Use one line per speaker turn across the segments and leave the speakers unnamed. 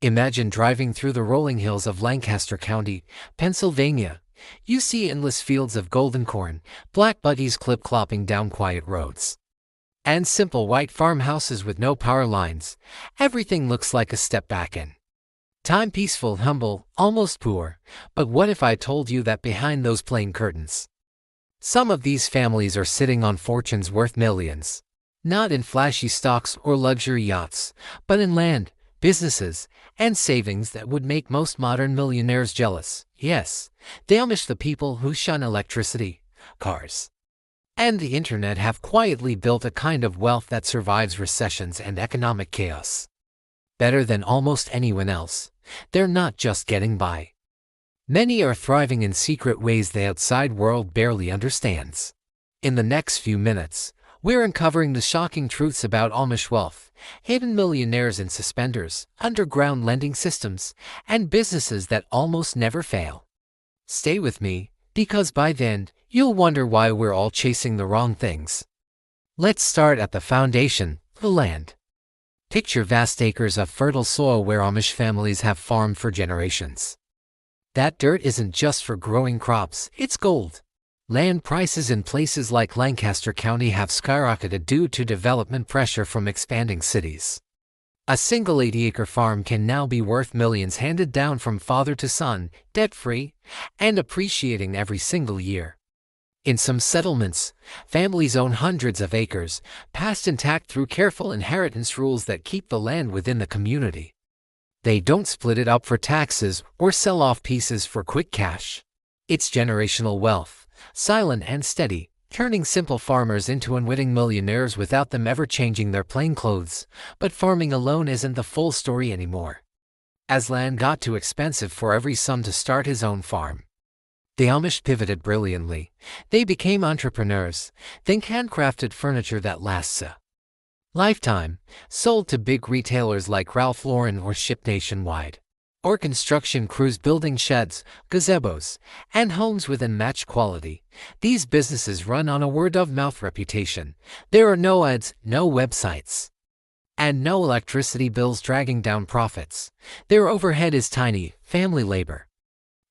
Imagine driving through the rolling hills of Lancaster County, Pennsylvania. You see endless fields of golden corn, black buggies clip-clopping down quiet roads, and simple white farmhouses with no power lines. Everything looks like a step back in time, peaceful, humble, almost poor. But what if I told you that behind those plain curtains, some of these families are sitting on fortunes worth millions? Not in flashy stocks or luxury yachts, but in land, businesses, and savings that would make most modern millionaires jealous. Yes, the Amish, the people who shun electricity, cars, and the internet, have quietly built a kind of wealth that survives recessions and economic chaos better than almost anyone else. They're not just getting by. Many are thriving in secret ways the outside world barely understands. In the next few minutes, we're uncovering the shocking truths about Amish wealth, hidden millionaires in suspenders, underground lending systems, and businesses that almost never fail. Stay with me, because by then, you'll wonder why we're all chasing the wrong things. Let's start at the foundation, the land. Picture vast acres of fertile soil where Amish families have farmed for generations. That dirt isn't just for growing crops, it's gold. Land prices in places like Lancaster County have skyrocketed due to development pressure from expanding cities. A single 80-acre farm can now be worth millions, handed down from father to son, debt-free, and appreciating every single year. In some settlements, families own hundreds of acres, passed intact through careful inheritance rules that keep the land within the community. They don't split it up for taxes or sell off pieces for quick cash. It's generational wealth, silent and steady, turning simple farmers into unwitting millionaires without them ever changing their plain clothes. But farming alone isn't the full story anymore. As land got too expensive for every son to start his own farm, the Amish pivoted brilliantly. They became entrepreneurs. Think handcrafted furniture that lasts a lifetime, sold to big retailers like Ralph Lauren or shipped nationwide. Or construction crews building sheds, gazebos, and homes with unmatched quality. These businesses run on a word-of-mouth reputation. There are no ads, no websites, and no electricity bills dragging down profits. Their overhead is tiny, family labor,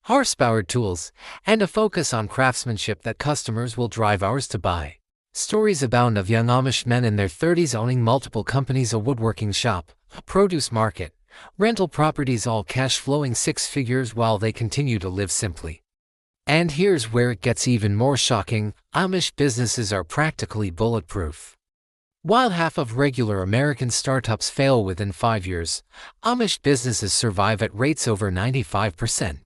horse-powered tools, and a focus on craftsmanship that customers will drive hours to buy. Stories abound of young Amish men in their 30s owning multiple companies, a woodworking shop, a produce market, rental properties, all cash flowing six figures while they continue to live simply. And here's where it gets even more shocking: Amish businesses are practically bulletproof. While half of regular American startups fail within 5 years, Amish businesses survive at rates over 95%.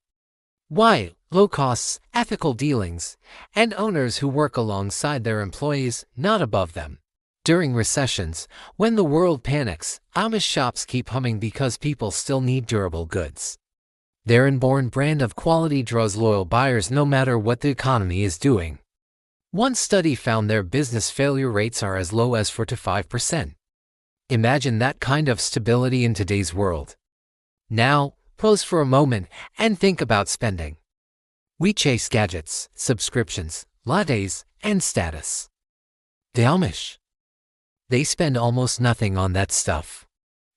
Why? Low costs, ethical dealings, and owners who work alongside their employees, not above them. During recessions, when the world panics, Amish shops keep humming because people still need durable goods. Their inborn brand of quality draws loyal buyers no matter what the economy is doing. One study found their business failure rates are as low as 4 to 5%. Imagine that kind of stability in today's world. Now, pause for a moment and think about spending. We chase gadgets, subscriptions, lattes, and status. The Amish, they spend almost nothing on that stuff.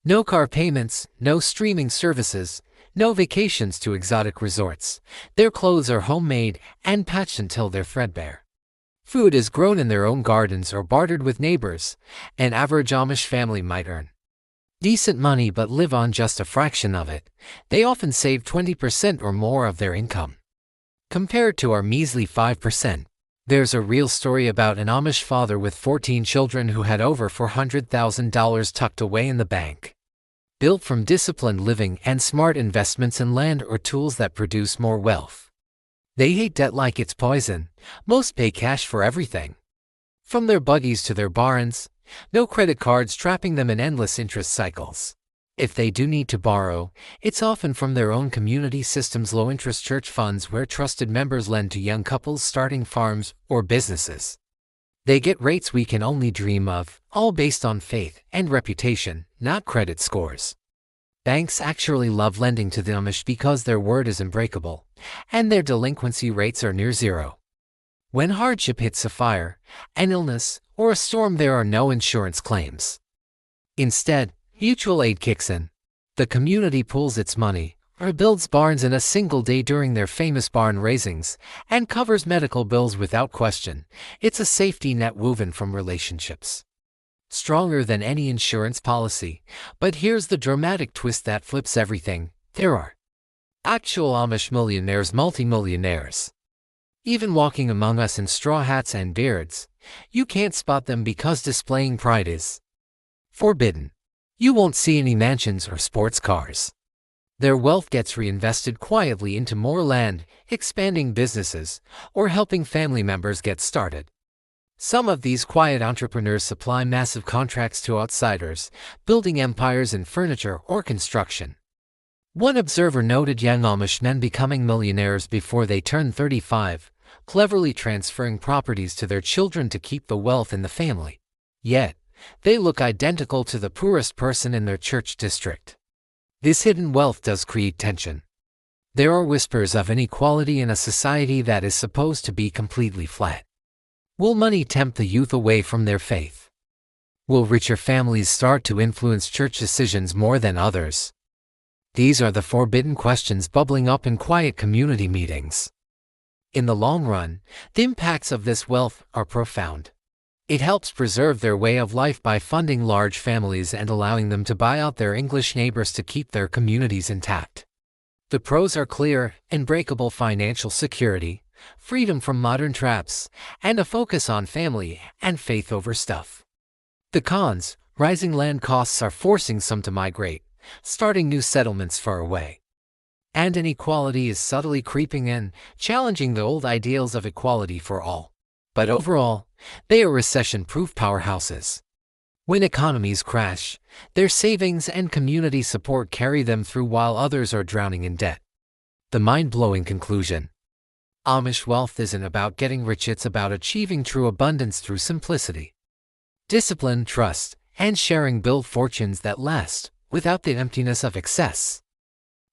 No car payments, no streaming services, no vacations to exotic resorts. Their clothes are homemade and patched until they're threadbare. Food is grown in their own gardens or bartered with neighbors. An average Amish family might earn decent money but live on just a fraction of it. They often save 20% or more of their income, compared to our measly 5%. There's a real story about an Amish father with 14 children who had over $400,000 tucked away in the bank, built from disciplined living and smart investments in land or tools that produce more wealth. They hate debt like it's poison. Most pay cash for everything, from their buggies to their barns. No credit cards trapping them in endless interest cycles. If they do need to borrow, it's often from their own community systems, low-interest church funds where trusted members lend to young couples starting farms or businesses. They get rates we can only dream of, all based on faith and reputation, not credit scores. Banks actually love lending to the Amish because their word is unbreakable, and their delinquency rates are near zero. When hardship hits, a fire, an illness, or a storm, there are no insurance claims. Instead, mutual aid kicks in. The community pools its money, or builds barns in a single day during their famous barn raisings, and covers medical bills without question. It's a safety net woven from relationships. Stronger than any insurance policy. But here's the dramatic twist that flips everything. There are actual Amish millionaires, multi-millionaires. Even walking among us in straw hats and beards, you can't spot them because displaying pride is forbidden. You won't see any mansions or sports cars. Their wealth gets reinvested quietly into more land, expanding businesses, or helping family members get started. Some of these quiet entrepreneurs supply massive contracts to outsiders, building empires in furniture or construction. One observer noted young Amish men becoming millionaires before they turn 35, cleverly transferring properties to their children to keep the wealth in the family. Yet, they look identical to the poorest person in their church district. This hidden wealth does create tension. There are whispers of inequality in a society that is supposed to be completely flat. Will money tempt the youth away from their faith? Will richer families start to influence church decisions more than others? These are the forbidden questions bubbling up in quiet community meetings. In the long run, the impacts of this wealth are profound. It helps preserve their way of life by funding large families and allowing them to buy out their English neighbors to keep their communities intact. The pros are clear: unbreakable financial security, freedom from modern traps, and a focus on family and faith over stuff. The cons: rising land costs are forcing some to migrate, starting new settlements far away. And inequality is subtly creeping in, challenging the old ideals of equality for all. But overall, they are recession-proof powerhouses. When economies crash, their savings and community support carry them through while others are drowning in debt. The mind-blowing conclusion: Amish wealth isn't about getting rich, it's about achieving true abundance through simplicity. Discipline, trust, and sharing build fortunes that last, without the emptiness of excess.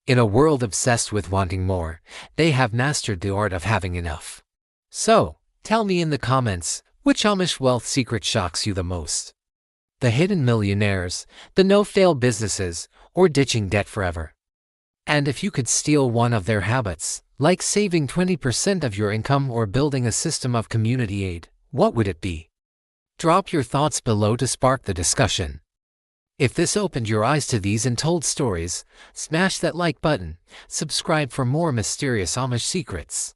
In a world obsessed with wanting more, they have mastered the art of having enough. So, tell me in the comments, which Amish wealth secret shocks you the most? The hidden millionaires, the no-fail businesses, or ditching debt forever? And if you could steal one of their habits, like saving 20% of your income or building a system of community aid, what would it be? Drop your thoughts below to spark the discussion. If this opened your eyes to these untold stories, smash that like button, subscribe for more mysterious Amish secrets.